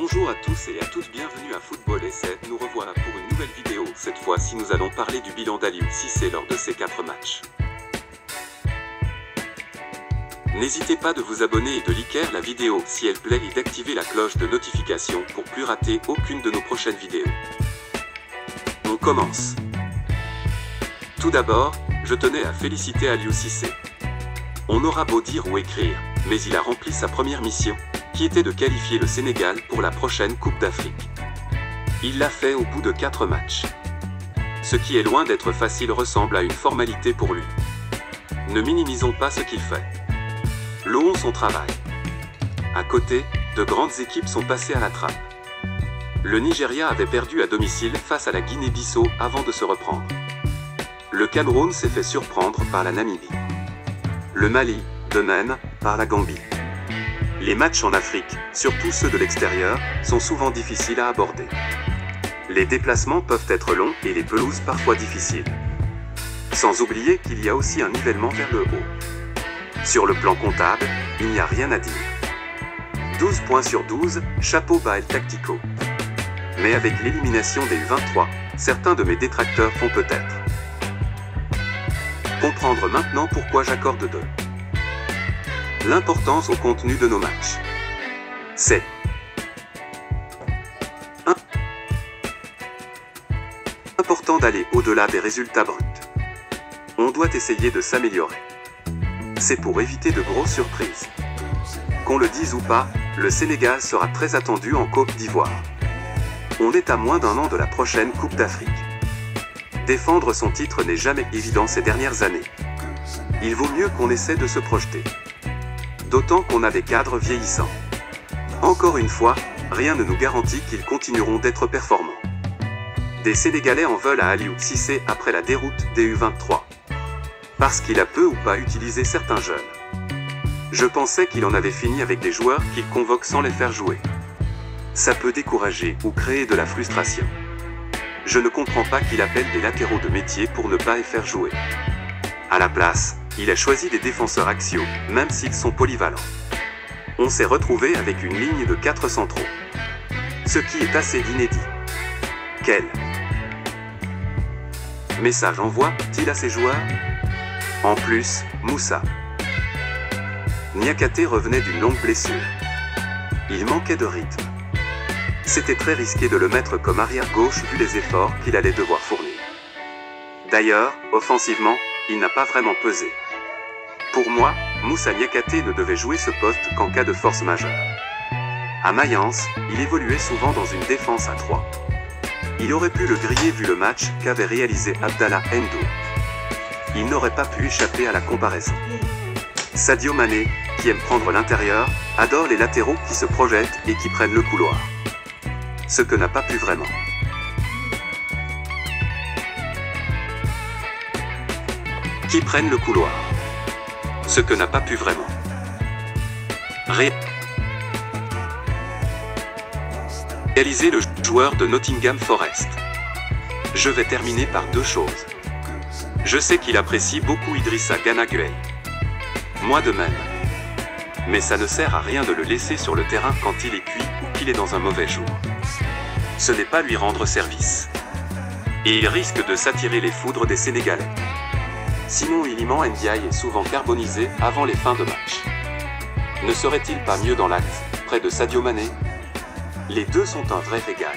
Bonjour à tous et à toutes, bienvenue à Football Essai, nous revoilà pour une nouvelle vidéo. Cette fois-ci nous allons parler du bilan d'Aliou Cissé lors de ces 4 matchs. N'hésitez pas de vous abonner et de liker la vidéo si elle plaît et d'activer la cloche de notification pour plus rater aucune de nos prochaines vidéos. On commence. Tout d'abord, je tenais à féliciter Aliou Cissé. On aura beau dire ou écrire, mais il a rempli sa première mission, qui était de qualifier le Sénégal pour la prochaine Coupe d'Afrique. Il l'a fait au bout de 4 matchs. Ce qui est loin d'être facile ressemble à une formalité pour lui. Ne minimisons pas ce qu'il fait. Louons son travail. À côté, de grandes équipes sont passées à la trappe. Le Nigeria avait perdu à domicile face à la Guinée-Bissau avant de se reprendre. Le Cameroun s'est fait surprendre par la Namibie. Le Mali, de même, par la Gambie. Les matchs en Afrique, surtout ceux de l'extérieur, sont souvent difficiles à aborder. Les déplacements peuvent être longs et les pelouses parfois difficiles. Sans oublier qu'il y a aussi un nivellement vers le haut. Sur le plan comptable, il n'y a rien à dire. 12 points sur 12, chapeau bas El Tactico. Mais avec l'élimination des U23, certains de mes détracteurs font peut-être comprendre maintenant pourquoi j'accorde 2. L'importance au contenu de nos matchs. C'est important d'aller au-delà des résultats bruts. On doit essayer de s'améliorer. C'est pour éviter de grosses surprises. Qu'on le dise ou pas, le Sénégal sera très attendu en Côte d'Ivoire. On est à moins d'un an de la prochaine Coupe d'Afrique. Défendre son titre n'est jamais évident ces dernières années. Il vaut mieux qu'on essaie de se projeter. D'autant qu'on a des cadres vieillissants. Encore une fois, rien ne nous garantit qu'ils continueront d'être performants. Des Sénégalais en veulent à Aliou Cissé après la déroute des U23. Parce qu'il a peu ou pas utilisé certains jeunes. Je pensais qu'il en avait fini avec des joueurs qu'il convoque sans les faire jouer. Ça peut décourager ou créer de la frustration. Je ne comprends pas qu'il appelle des latéraux de métier pour ne pas les faire jouer. À la place, il a choisi des défenseurs axiaux, même s'ils sont polyvalents. On s'est retrouvé avec une ligne de 4 centraux. Ce qui est assez inédit. Quel message envoie-t-il à ses joueurs? En plus, Moussa Niakhaté revenait d'une longue blessure. Il manquait de rythme. C'était très risqué de le mettre comme arrière-gauche vu les efforts qu'il allait devoir fournir. D'ailleurs, offensivement, il n'a pas vraiment pesé. Pour moi, Moussa Niakhaté ne devait jouer ce poste qu'en cas de force majeure. À Mayence, il évoluait souvent dans une défense à 3. Il aurait pu le griller vu le match qu'avait réalisé Abdallah Ndou. Il n'aurait pas pu échapper à la comparaison. Sadio Mané, qui aime prendre l'intérieur, adore les latéraux qui se projettent et qui prennent le couloir. Ce que n'a pas pu vraiment. Qui prennent le couloir. Ce que n'a pas pu vraiment. Réaliser le joueur de Nottingham Forest. Je vais terminer par 2 choses. Je sais qu'il apprécie beaucoup Idrissa Gana Gueye. Moi de même. Mais ça ne sert à rien de le laisser sur le terrain quand il est cuit ou qu'il est dans un mauvais jour. Ce n'est pas lui rendre service. Et il risque de s'attirer les foudres des Sénégalais. Simon Iliman Ndiaye est souvent carbonisé avant les fins de match. Ne serait-il pas mieux dans l'axe, près de Sadio Mané? Les deux sont un vrai régal.